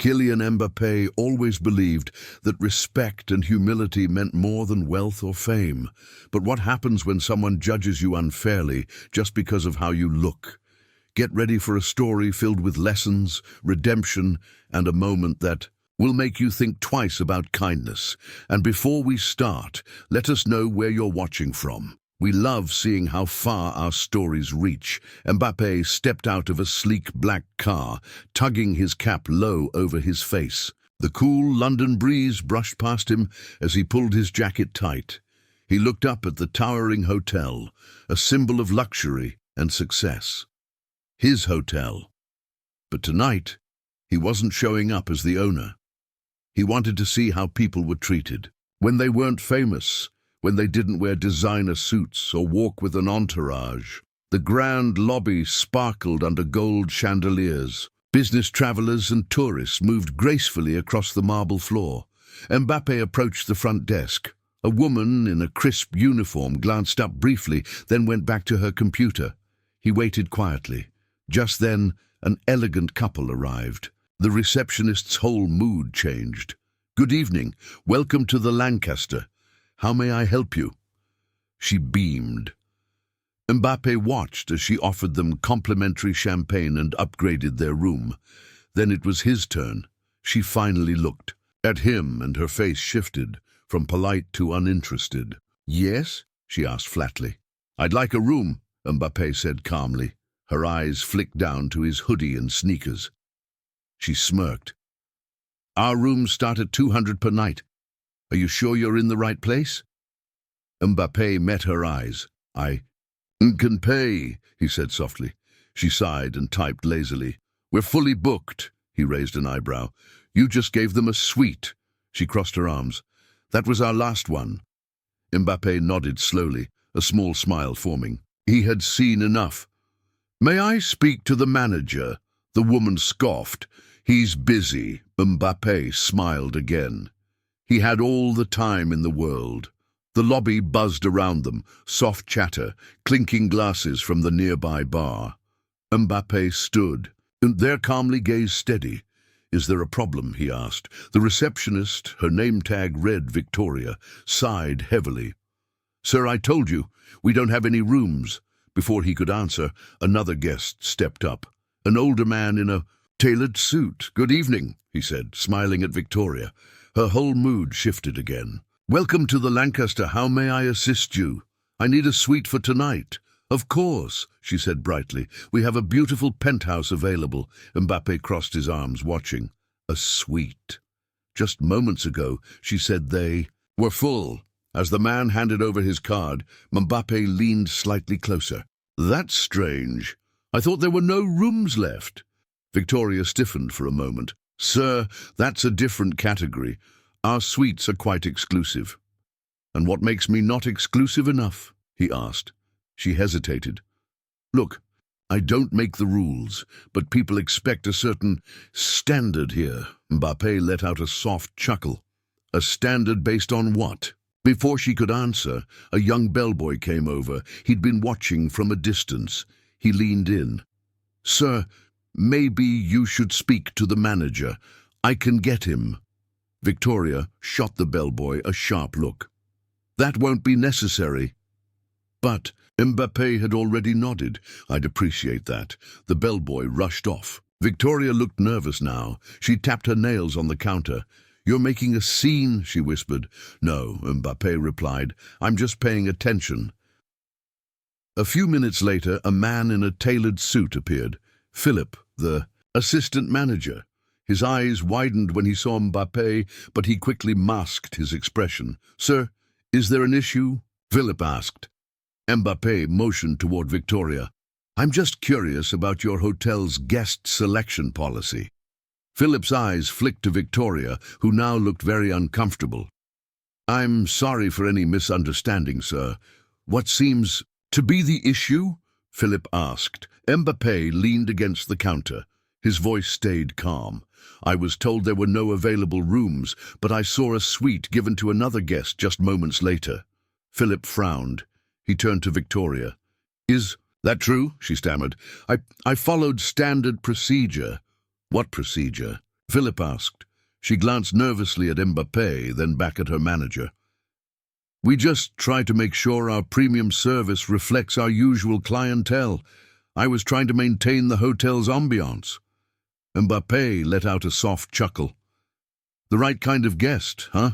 Kylian Mbappé always believed that respect and humility meant more than wealth or fame. But what happens when someone judges you unfairly just because of how you look? Get ready for a story filled with lessons, redemption, and a moment that will make you think twice about kindness. And before we start, let us know where you're watching from. We love seeing how far our stories reach. Mbappé stepped out of a sleek black car, tugging his cap low over his face. The cool London breeze brushed past him as he pulled his jacket tight. He looked up at the towering hotel, a symbol of luxury and success. His hotel. But tonight, he wasn't showing up as the owner. He wanted to see how people were treated. When they weren't famous, when they didn't wear designer suits or walk with an entourage. The grand lobby sparkled under gold chandeliers. Business travelers and tourists moved gracefully across the marble floor. Mbappé approached the front desk. A woman in a crisp uniform glanced up briefly, then went back to her computer. He waited quietly. Just then, an elegant couple arrived. The receptionist's whole mood changed. "Good evening. Welcome to the Lancaster. How may I help you?" She beamed. Mbappé watched as she offered them complimentary champagne and upgraded their room. Then it was his turn. She finally looked at him and her face shifted from polite to uninterested. "Yes?" she asked flatly. "I'd like a room," Mbappé said calmly. Her eyes flicked down to his hoodie and sneakers. She smirked. "Our rooms start at 200 per night. Are you sure you're in the right place?" Mbappé met her eyes. "I can pay," he said softly. She sighed and typed lazily. "We're fully booked." He raised an eyebrow. "You just gave them a suite." She crossed her arms. "That was our last one." Mbappé nodded slowly, a small smile forming. He had seen enough. "May I speak to the manager?" The woman scoffed. "He's busy." Mbappé smiled again. He had all the time in the world. The lobby buzzed around them, soft chatter, clinking glasses from the nearby bar. Mbappé stood, and their calmly gazed steady. "Is there a problem?" he asked. The receptionist, her name tag read Victoria, sighed heavily. "Sir, I told you, we don't have any rooms." Before he could answer, another guest stepped up. An older man in a tailored suit. "Good evening," he said, smiling at Victoria. Her whole mood shifted again. "Welcome to the Lancaster. How may I assist you?" "I need a suite for tonight." "Of course," she said brightly. "We have a beautiful penthouse available." Mbappé crossed his arms, watching. A suite. Just moments ago, she said they were full. As the man handed over his card, Mbappé leaned slightly closer. "That's strange. I thought there were no rooms left." Victoria stiffened for a moment. "Sir, that's a different category. Our suites are quite exclusive." "And what makes me not exclusive enough?" he asked. She hesitated. "Look, I don't make the rules, but people expect a certain standard here." Mbappé let out a soft chuckle. "A standard based on what?" Before she could answer, a young bellboy came over. He'd been watching from a distance. He leaned in. "Sir, maybe you should speak to the manager. I can get him." Victoria shot the bellboy a sharp look. "That won't be necessary." But Mbappé had already nodded. "I'd appreciate that." The bellboy rushed off. Victoria looked nervous now. She tapped her nails on the counter. "You're making a scene," she whispered. "No," Mbappé replied. "I'm just paying attention." A few minutes later, a man in a tailored suit appeared. Philip, the assistant manager. His eyes widened when he saw Mbappé, but he quickly masked his expression. "Sir, is there an issue?" Philip asked. Mbappé motioned toward Victoria. "I'm just curious about your hotel's guest selection policy." Philip's eyes flicked to Victoria, who now looked very uncomfortable. "I'm sorry for any misunderstanding, sir. What seems to be the issue?" Philip asked. Mbappé leaned against the counter. His voice stayed calm. "I was told there were no available rooms, but I saw a suite given to another guest just moments later." Philip frowned. He turned to Victoria. "Is that true?" she stammered. I followed standard procedure." "What procedure?" Philip asked. She glanced nervously at Mbappé, then back at her manager. We just try to make sure our premium service reflects our usual clientele. I was trying to maintain the hotel's ambiance. Mbappé let out a soft chuckle. The right kind of guest, huh?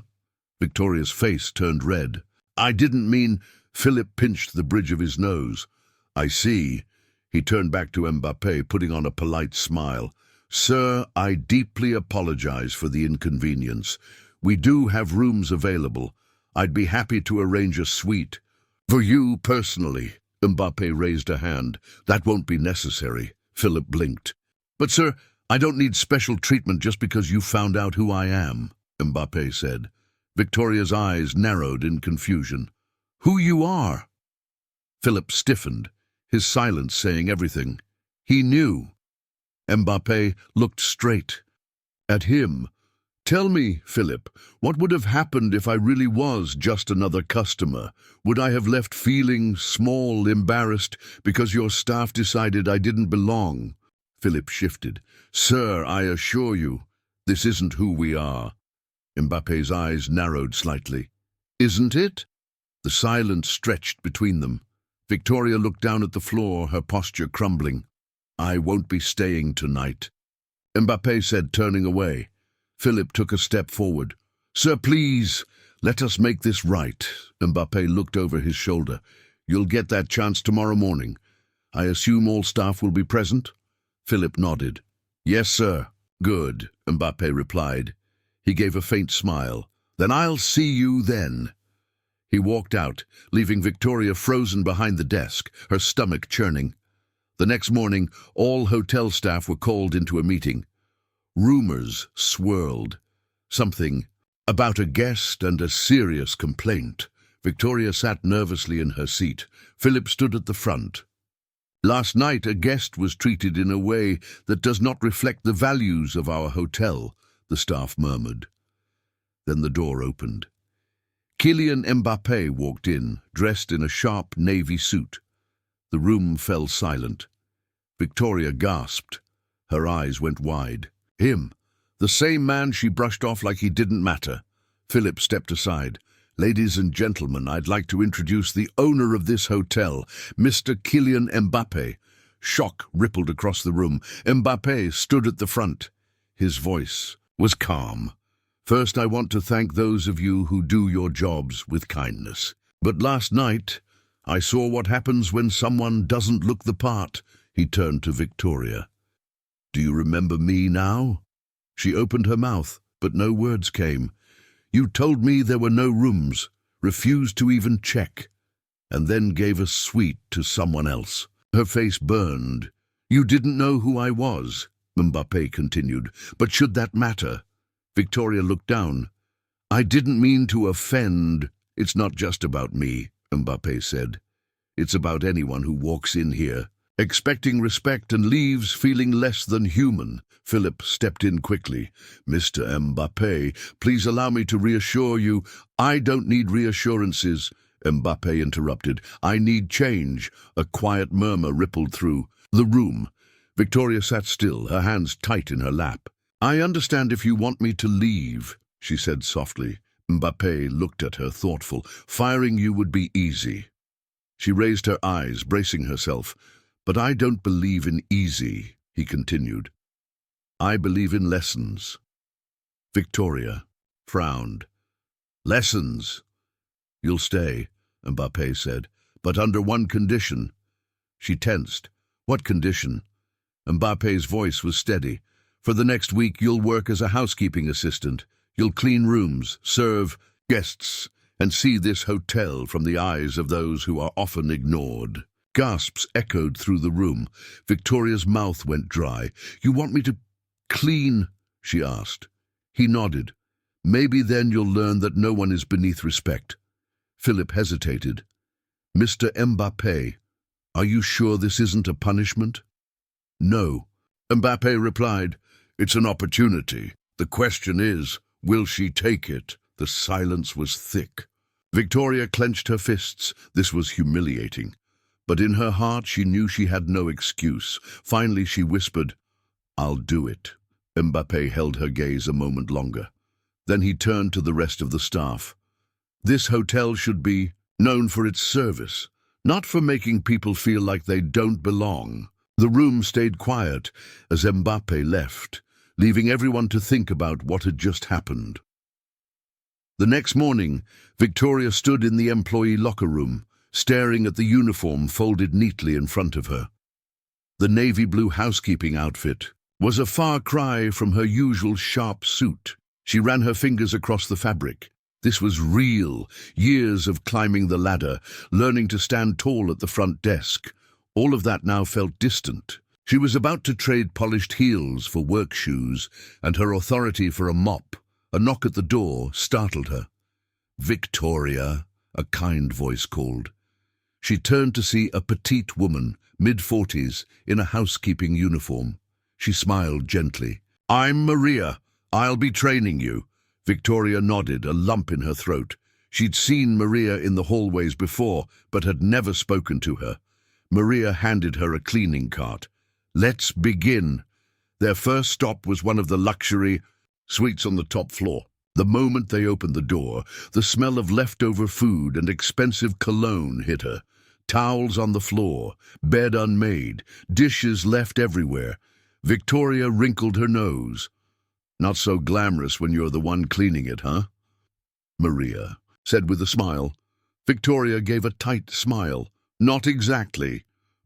Victoria's face turned red. I didn't mean... Philip pinched the bridge of his nose. I see. He turned back to Mbappé, putting on a polite smile. Sir, I deeply apologize for the inconvenience. We do have rooms available. I'd be happy to arrange a suite. For you personally, Mbappé raised a hand. That won't be necessary. Philip blinked. But sir, I don't need special treatment just because you found out who I am, Mbappé said. Victoria's eyes narrowed in confusion. Who you are? Philip stiffened, his silence saying everything. He knew. Mbappé looked straight at him. Tell me, Philip, what would have happened if I really was just another customer? Would I have left feeling small, embarrassed, because your staff decided I didn't belong? Philip shifted. Sir, I assure you, this isn't who we are. Mbappé's eyes narrowed slightly. Isn't it? The silence stretched between them. Victoria looked down at the floor, her posture crumbling. I won't be staying tonight, Mbappé said, turning away. Philip took a step forward. Sir, please, let us make this right. Mbappé looked over his shoulder. You'll get that chance tomorrow morning. I assume all staff will be present? Philip nodded. Yes, sir. Good, Mbappé replied. He gave a faint smile. Then I'll see you then. He walked out, leaving Victoria frozen behind the desk, her stomach churning. The next morning, all hotel staff were called into a meeting. Rumors swirled. Something about a guest and a serious complaint. Victoria sat nervously in her seat. Philip stood at the front. Last night, a guest was treated in a way that does not reflect the values of our hotel, the staff murmured. Then the door opened. Kylian Mbappé walked in, dressed in a sharp navy suit. The room fell silent. Victoria gasped. Her eyes went wide. Him, the same man she brushed off like he didn't matter. Philip stepped aside. Ladies and gentlemen, I'd like to introduce the owner of this hotel, Mr. Kylian Mbappé. Shock rippled across the room. Mbappé stood at the front. His voice was calm. First, I want to thank those of you who do your jobs with kindness. But last night, I saw what happens when someone doesn't look the part. He turned to Victoria. Do you remember me now? She opened her mouth, but no words came. You told me there were no rooms, refused to even check, and then gave a suite to someone else. Her face burned. You didn't know who I was, Mbappé continued, but should that matter? Victoria looked down. I didn't mean to offend. It's not just about me, Mbappé said. It's about anyone who walks in here, expecting respect and leaves feeling less than human. Philip stepped in quickly. Mr. Mbappé, please allow me to reassure you. I don't need reassurances, Mbappé interrupted. I need change. A quiet murmur rippled through the room. Victoria sat still, her hands tight in her lap. I understand if you want me to leave, she said softly. Mbappé looked at her, thoughtful. Firing you would be easy. She raised her eyes, bracing herself. But I don't believe in easy, he continued. I believe in lessons. Victoria frowned. Lessons? You'll stay, Mbappé said, but under one condition. She tensed. What condition? Mbappé's voice was steady. For the next week, you'll work as a housekeeping assistant. You'll clean rooms, serve guests, and see this hotel from the eyes of those who are often ignored. Gasps echoed through the room. Victoria's mouth went dry. You want me to clean? She asked. He nodded. Maybe then you'll learn that no one is beneath respect. Philip hesitated. Mr. Mbappé, are you sure this isn't a punishment? No, Mbappé replied. It's an opportunity. The question is, will she take it? The silence was thick. Victoria clenched her fists. This was humiliating. But in her heart she knew she had no excuse. Finally she whispered, I'll do it. Mbappé held her gaze a moment longer. Then he turned to the rest of the staff. This hotel should be known for its service, not for making people feel like they don't belong. The room stayed quiet as Mbappé left, leaving everyone to think about what had just happened. The next morning, Victoria stood in the employee locker room, staring at the uniform folded neatly in front of her. The navy blue housekeeping outfit was a far cry from her usual sharp suit. She ran her fingers across the fabric. This was real, years of climbing the ladder, learning to stand tall at the front desk. All of that now felt distant. She was about to trade polished heels for work shoes and her authority for a mop. A knock at the door startled her. "Victoria," a kind voice called. She turned to see a petite woman, mid-40s, in a housekeeping uniform. She smiled gently. "I'm Maria. I'll be training you." Victoria nodded, a lump in her throat. She'd seen Maria in the hallways before, but had never spoken to her. Maria handed her a cleaning cart. "Let's begin." Their first stop was one of the luxury suites on the top floor. The moment they opened the door, the smell of leftover food and expensive cologne hit her. Towels on the floor, bed unmade, dishes left everywhere. Victoria wrinkled her nose. "Not so glamorous when you're the one cleaning it, huh?" Maria said with a smile. Victoria gave a tight smile. "Not exactly."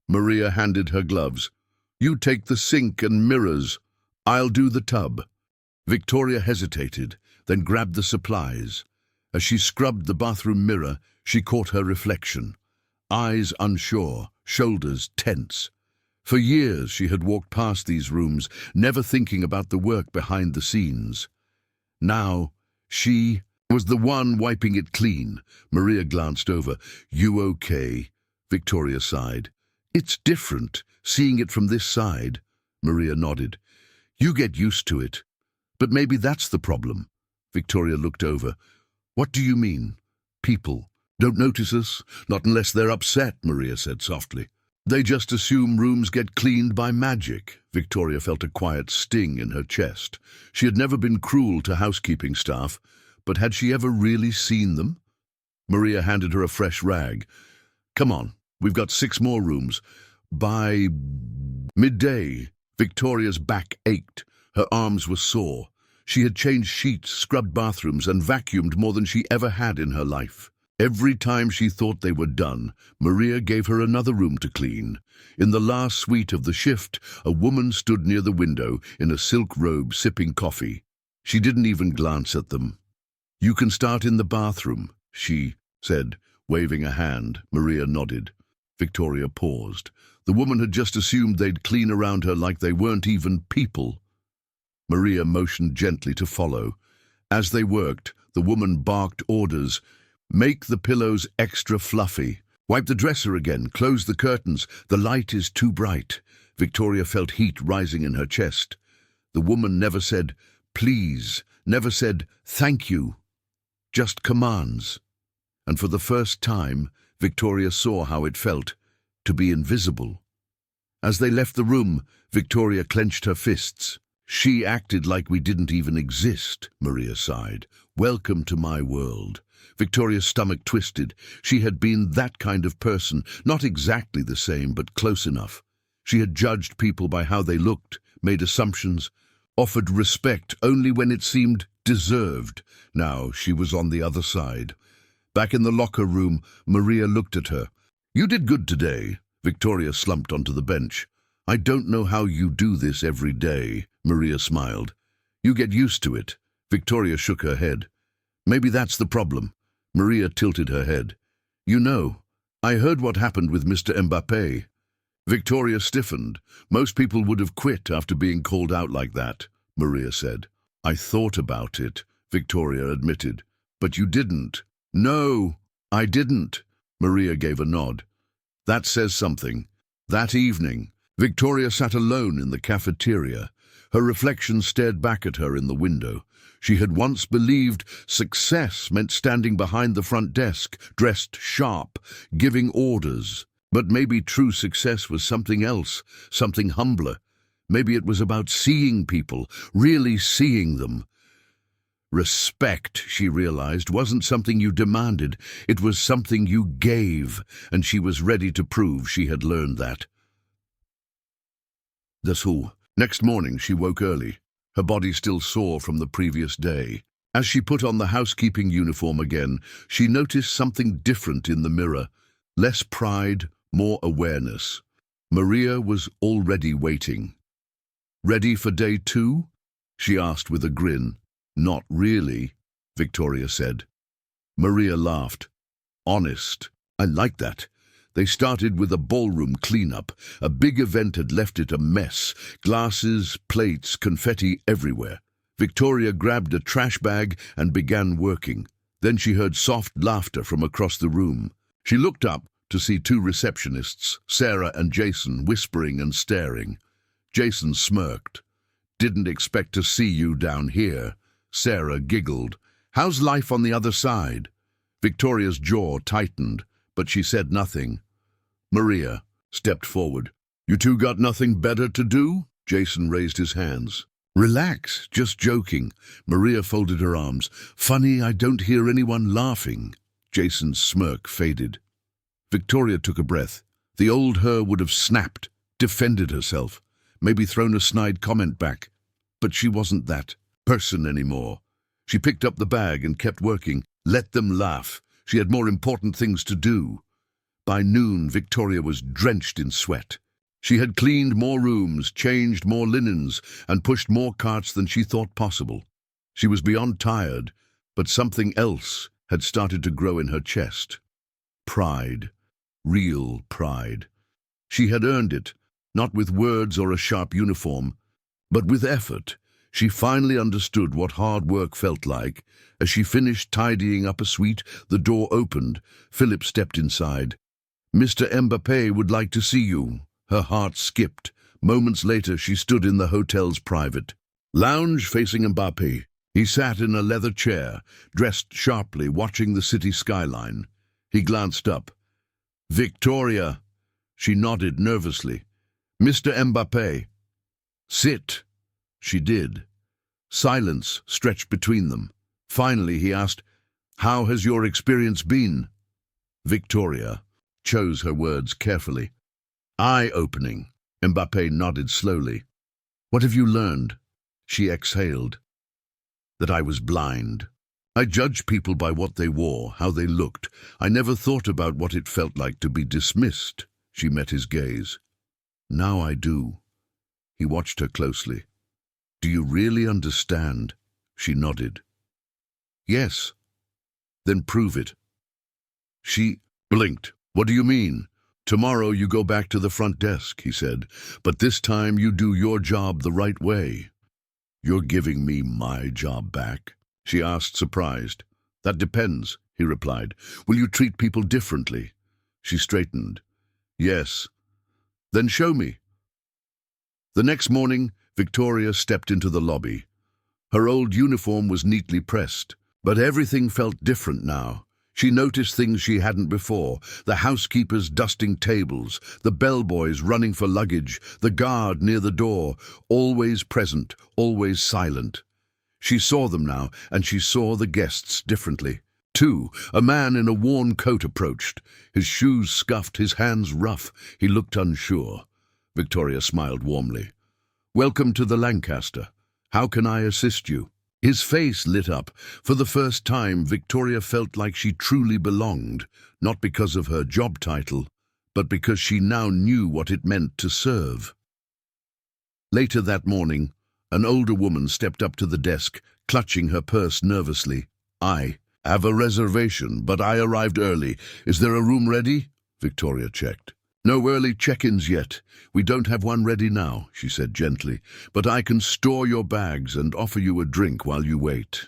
Maria handed her gloves. "You take the sink and mirrors. I'll do the tub." Victoria hesitated, then grabbed the supplies. As she scrubbed the bathroom mirror, she caught her reflection. Eyes unsure, shoulders tense. For years she had walked past these rooms, never thinking about the work behind the scenes. Now, she was the one wiping it clean. Maria glanced over. "You okay?" Victoria sighed. "It's different, seeing it from this side." Maria nodded. "You get used to it. But maybe that's the problem." Victoria looked over. "What do you mean? People don't notice us? Not unless they're upset," Maria said softly. "They just assume rooms get cleaned by magic." Victoria felt a quiet sting in her chest. She had never been cruel to housekeeping staff, but had she ever really seen them? Maria handed her a fresh rag. "Come on, we've got 6 more rooms." By midday, Victoria's back ached. Her arms were sore. She had changed sheets, scrubbed bathrooms, and vacuumed more than she ever had in her life. Every time she thought they were done, Maria gave her another room to clean. In the last suite of the shift, a woman stood near the window in a silk robe sipping coffee. She didn't even glance at them. "You can start in the bathroom," she said, waving a hand. Maria nodded. Victoria paused. The woman had just assumed they'd clean around her like they weren't even people. Maria motioned gently to follow. As they worked, the woman barked orders. "Make the pillows extra fluffy. Wipe the dresser again. Close the curtains. The light is too bright." Victoria felt heat rising in her chest. The woman never said, "Please," never said, "Thank you." Just commands. And for the first time, Victoria saw how it felt to be invisible. As they left the room, Victoria clenched her fists. "She acted like we didn't even exist," Maria sighed. "Welcome to my world." Victoria's stomach twisted. She had been that kind of person, not exactly the same, but close enough. She had judged people by how they looked, made assumptions, offered respect only when it seemed deserved. Now she was on the other side. Back in the locker room, Maria looked at her. "You did good today." Victoria slumped onto the bench. "I don't know how you do this every day," Maria smiled. "You get used to it." Victoria shook her head. "Maybe that's the problem." Maria tilted her head. "You know, I heard what happened with Mr. Mbappé." Victoria stiffened. "Most people would have quit after being called out like that," Maria said. "I thought about it," Victoria admitted. "But you didn't." "No, I didn't." Maria gave a nod. "That says something." That evening, Victoria sat alone in the cafeteria. Her reflection stared back at her in the window. She had once believed success meant standing behind the front desk, dressed sharp, giving orders. But maybe true success was something else, something humbler. Maybe it was about seeing people, really seeing them. Respect, she realized, wasn't something you demanded. It was something you gave, and she was ready to prove she had learned that. Next morning she woke early, her body still sore from the previous day. As she put on the housekeeping uniform again, she noticed something different in the mirror. Less pride, more awareness. Maria was already waiting. "Ready for day 2? She asked with a grin. "Not really," Victoria said. Maria laughed. "Honest. I like that." They started with a ballroom cleanup. A big event had left it a mess. Glasses, plates, confetti everywhere. Victoria grabbed a trash bag and began working. Then she heard soft laughter from across the room. She looked up to see 2 receptionists, Sarah and Jason, whispering and staring. Jason smirked. "Didn't expect to see you down here." Sarah giggled. "How's life on the other side?" Victoria's jaw tightened, but she said nothing. Maria stepped forward. "You two got nothing better to do?" Jason raised his hands. "Relax, just joking." Maria folded her arms. "Funny, I don't hear anyone laughing." Jason's smirk faded. Victoria took a breath. The old her would have snapped, defended herself, maybe thrown a snide comment back. But she wasn't that person anymore. She picked up the bag and kept working. Let them laugh. She had more important things to do. By noon, Victoria was drenched in sweat. She had cleaned more rooms, changed more linens, and pushed more carts than she thought possible. She was beyond tired, but something else had started to grow in her chest. Pride. Real pride. She had earned it, not with words or a sharp uniform, but with effort. She finally understood what hard work felt like. As she finished tidying up a suite, the door opened. Philip stepped inside. "Mr. Mbappé would like to see you." Her heart skipped. Moments later, she stood in the hotel's private lounge facing Mbappé. He sat in a leather chair, dressed sharply, watching the city skyline. He glanced up. "Victoria." She nodded nervously. "Mr. Mbappé." "Sit." She did. Silence stretched between them. Finally, he asked, "How has your experience been?" Victoria chose her words carefully. "Eye-opening." Mbappé nodded slowly. "What have you learned?" She exhaled. "That I was blind. I judged people by what they wore, how they looked. I never thought about what it felt like to be dismissed." She met his gaze. "Now I do." He watched her closely. "Do you really understand?" She nodded. "Yes." "Then prove it." She blinked. "What do you mean?" "Tomorrow you go back to the front desk," he said. "But this time you do your job the right way." "You're giving me my job back?" she asked, surprised. "That depends," he replied. "Will you treat people differently?" She straightened. "Yes." "Then show me." The next morning, Victoria stepped into the lobby. Her old uniform was neatly pressed, but everything felt different now. She noticed things she hadn't before: the housekeepers dusting tables, the bellboys running for luggage, the guard near the door, always present, always silent. She saw them now, and she saw the guests differently. Too, a man in a worn coat approached. His shoes scuffed, his hands rough. He looked unsure. Victoria smiled warmly. "Welcome to the Lancaster. How can I assist you?" His face lit up. For the first time, Victoria felt like she truly belonged, not because of her job title, but because she now knew what it meant to serve. Later that morning, an older woman stepped up to the desk, clutching her purse nervously. "I have a reservation, but I arrived early. Is there a room ready?" Victoria checked. "No early check-ins yet. We don't have one ready now," she said gently, "but I can store your bags and offer you a drink while you wait."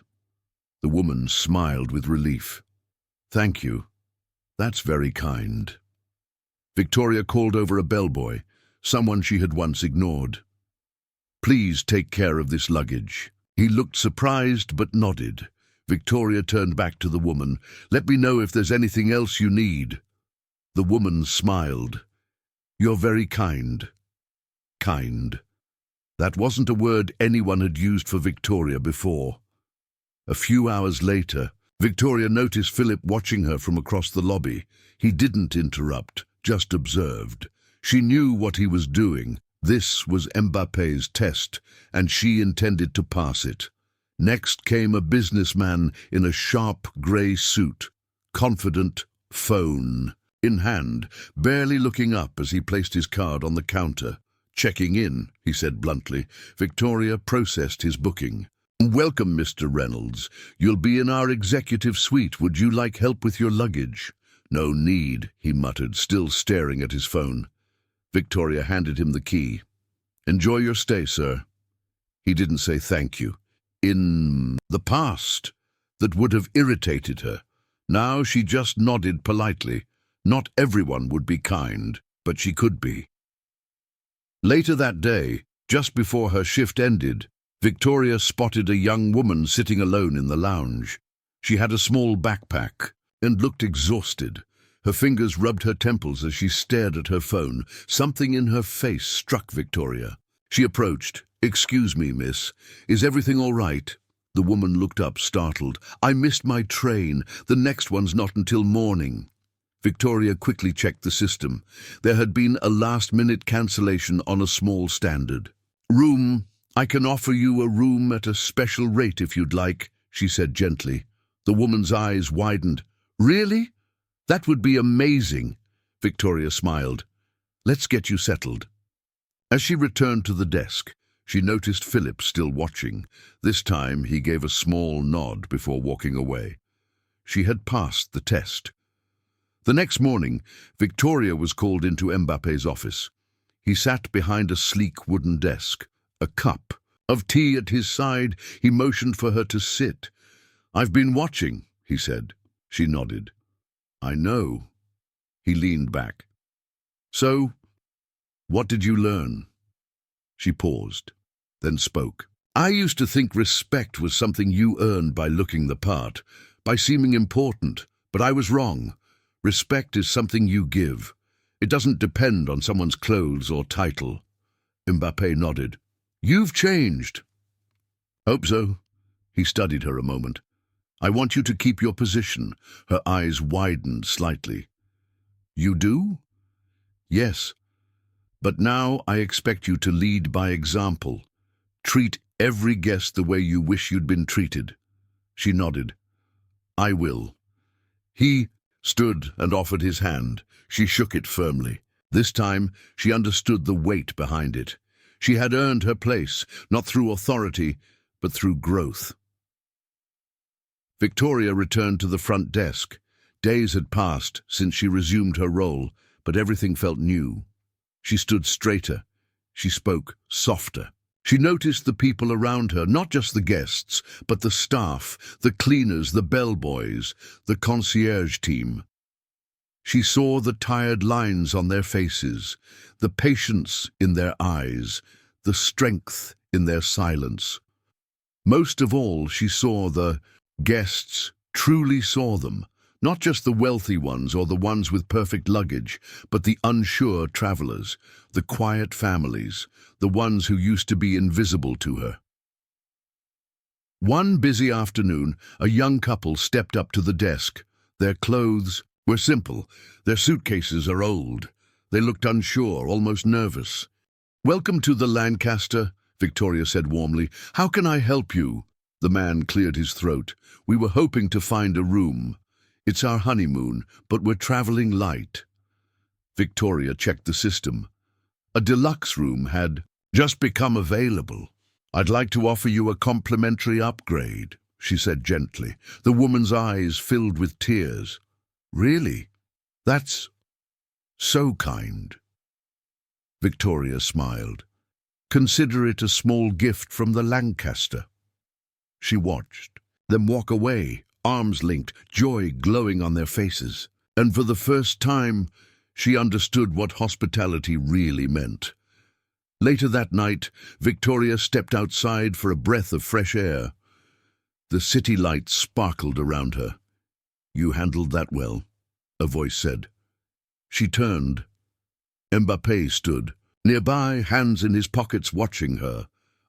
The woman smiled with relief. "Thank you. That's very kind." Victoria called over a bellboy, someone she had once ignored. "Please take care of this luggage." He looked surprised but nodded. Victoria turned back to the woman. "Let me know if there's anything else you need." The woman smiled. "You're very kind." Kind. That wasn't a word anyone had used for Victoria before. A few hours later, Victoria noticed Philip watching her from across the lobby. He didn't interrupt, just observed. She knew what he was doing. This was Mbappe's test, and she intended to pass it. Next came a businessman in a sharp grey suit, confident, phone in hand, barely looking up as he placed his card on the counter. "Checking in," he said bluntly. Victoria processed his booking. "Welcome, Mr. Reynolds. You'll be in our executive suite. Would you like help with your luggage?" "No need," he muttered, still staring at his phone. Victoria handed him the key. "Enjoy your stay, sir." He didn't say thank you. In the past, that would have irritated her. Now she just nodded politely. Not everyone would be kind, but she could be. Later that day, just before her shift ended, Victoria spotted a young woman sitting alone in the lounge. She had a small backpack and looked exhausted. Her fingers rubbed her temples as she stared at her phone. Something in her face struck Victoria. She approached. "Excuse me, miss. Is everything all right?" The woman looked up, startled. "I missed my train. The next one's not until morning." Victoria quickly checked the system. There had been a last-minute cancellation on a small standard. I can offer you a room at a special rate if you'd like," she said gently. The woman's eyes widened. "Really? That would be amazing." Victoria smiled. "Let's get you settled." As she returned to the desk, she noticed Philip still watching. This time he gave a small nod before walking away. She had passed the test. The next morning, Victoria was called into Mbappe's office. He sat behind a sleek wooden desk, a cup of tea at his side. He motioned for her to sit. "I've been watching," he said. She nodded. "I know." He leaned back. "So, what did you learn?" She paused, then spoke. "I used to think respect was something you earned by looking the part, by seeming important, but I was wrong. Respect is something you give. It doesn't depend on someone's clothes or title." Mbappé nodded. "You've changed." "Hope so." He studied her a moment. "I want you to keep your position." Her eyes widened slightly. "You do?" "Yes. But now I expect you to lead by example. Treat every guest the way you wish you'd been treated." She nodded. "I will." He stood and offered his hand. She shook it firmly. This time she understood the weight behind it. She had earned her place, not through authority, but through growth. Victoria returned to the front desk. Days had passed since she resumed her role, but everything felt new. She stood straighter. She spoke softer. She noticed the people around her, not just the guests, but the staff, the cleaners, the bellboys, the concierge team. She saw the tired lines on their faces, the patience in their eyes, the strength in their silence. Most of all, she saw the guests, truly saw them, not just the wealthy ones or the ones with perfect luggage, but the unsure travelers, the quiet families, the ones who used to be invisible to her. One busy afternoon, a young couple stepped up to the desk. Their clothes were simple. Their suitcases are old. They looked unsure, almost nervous. "Welcome to the Lancaster," Victoria said warmly. "How can I help you?" The man cleared his throat. "We were hoping to find a room. It's our honeymoon, but we're traveling light." Victoria checked the system. A deluxe room had just become available. "I'd like to offer you a complimentary upgrade," she said gently. The woman's eyes filled with tears. "Really? That's so kind." Victoria smiled. "Consider it a small gift from the Lancaster." She watched them walk away, arms linked, joy glowing on their faces. And for the first time, she understood what hospitality really meant. Later that night, Victoria stepped outside for a breath of fresh air. The city lights sparkled around her. "You handled that well," a voice said. She turned. Mbappé stood, Nearby, hands in his pockets watching her.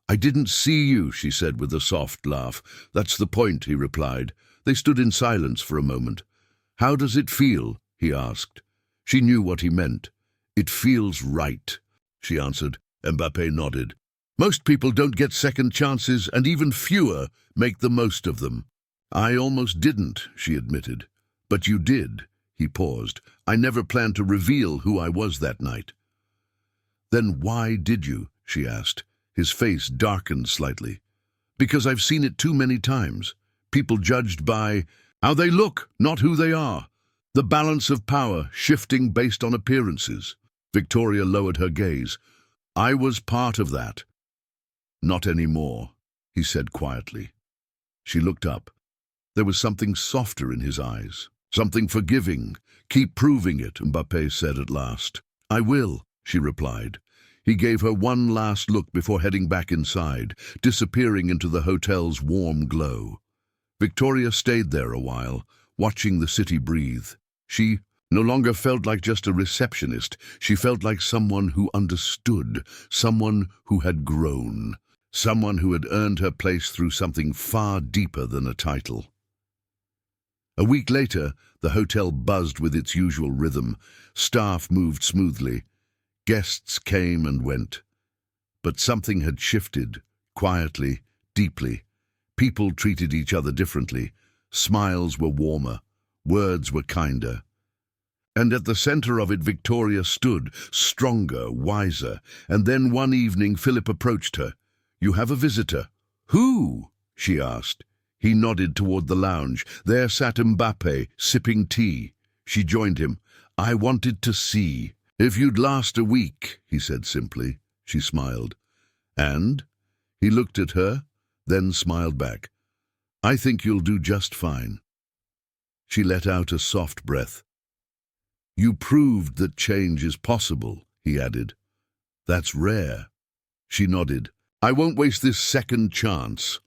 "I didn't see you," she said with a soft laugh. "That's the point," he replied. They stood in silence for a moment. "How does it feel?" he asked. She knew what he meant. "It feels right," she answered. Mbappé nodded. "Most people don't get second chances, and even fewer make the most of them." "I almost didn't," she admitted. "But you did." He paused. "I never planned to reveal who I was that night." "Then why did you?" she asked. His face darkened slightly. "Because I've seen it too many times. People judged by how they look, not who they are. The balance of power shifting based on appearances." Victoria lowered her gaze. "I was part of that." "Not anymore," he said quietly. She looked up. There was something softer in his eyes, something forgiving. "Keep proving it," Mbappé said at last. "I will," she replied. He gave her one last look before heading back inside, disappearing into the hotel's warm glow. Victoria stayed there a while, watching the city breathe. She no longer felt like just a receptionist. She felt like someone who understood, someone who had grown, someone who had earned her place through something far deeper than a title. A week later, the hotel buzzed with its usual rhythm. Staff moved smoothly. Guests came and went. But something had shifted, quietly, deeply. People treated each other differently. Smiles were warmer. Words were kinder. And at the center of it, Victoria stood, stronger, wiser. And then one evening, Philip approached her. "You have a visitor." "Who?" she asked. He nodded toward the lounge. There sat Mbappé, sipping tea. She joined him. "I wanted to see." "If you'd last a week," he said simply. She smiled. "And?" He looked at her, then smiled back. "I think you'll do just fine." She let out a soft breath. "You proved that change is possible," he added. "That's rare." She nodded. "I won't waste this second chance."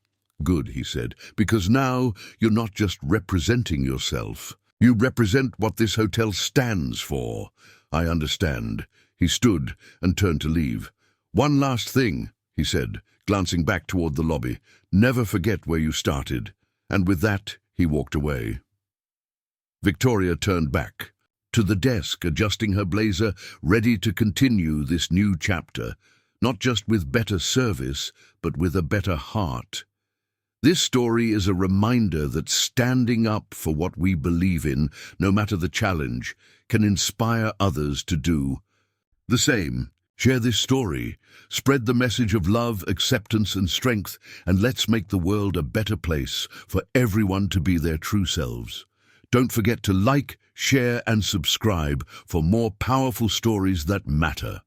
"Good," he said, "because now you're not just representing yourself. You represent what this hotel stands for." "I understand." He stood and turned to leave. "One last thing," he said, glancing back toward the lobby. "Never forget where you started." And with that, he walked away. Victoria turned back to the desk, adjusting her blazer, ready to continue this new chapter, not just with better service, but with a better heart. This story is a reminder that standing up for what we believe in, no matter the challenge, can inspire others to do the same. Share this story, spread the message of love, acceptance, and strength, and let's make the world a better place for everyone to be their true selves. Don't forget to like, share, and subscribe for more powerful stories that matter.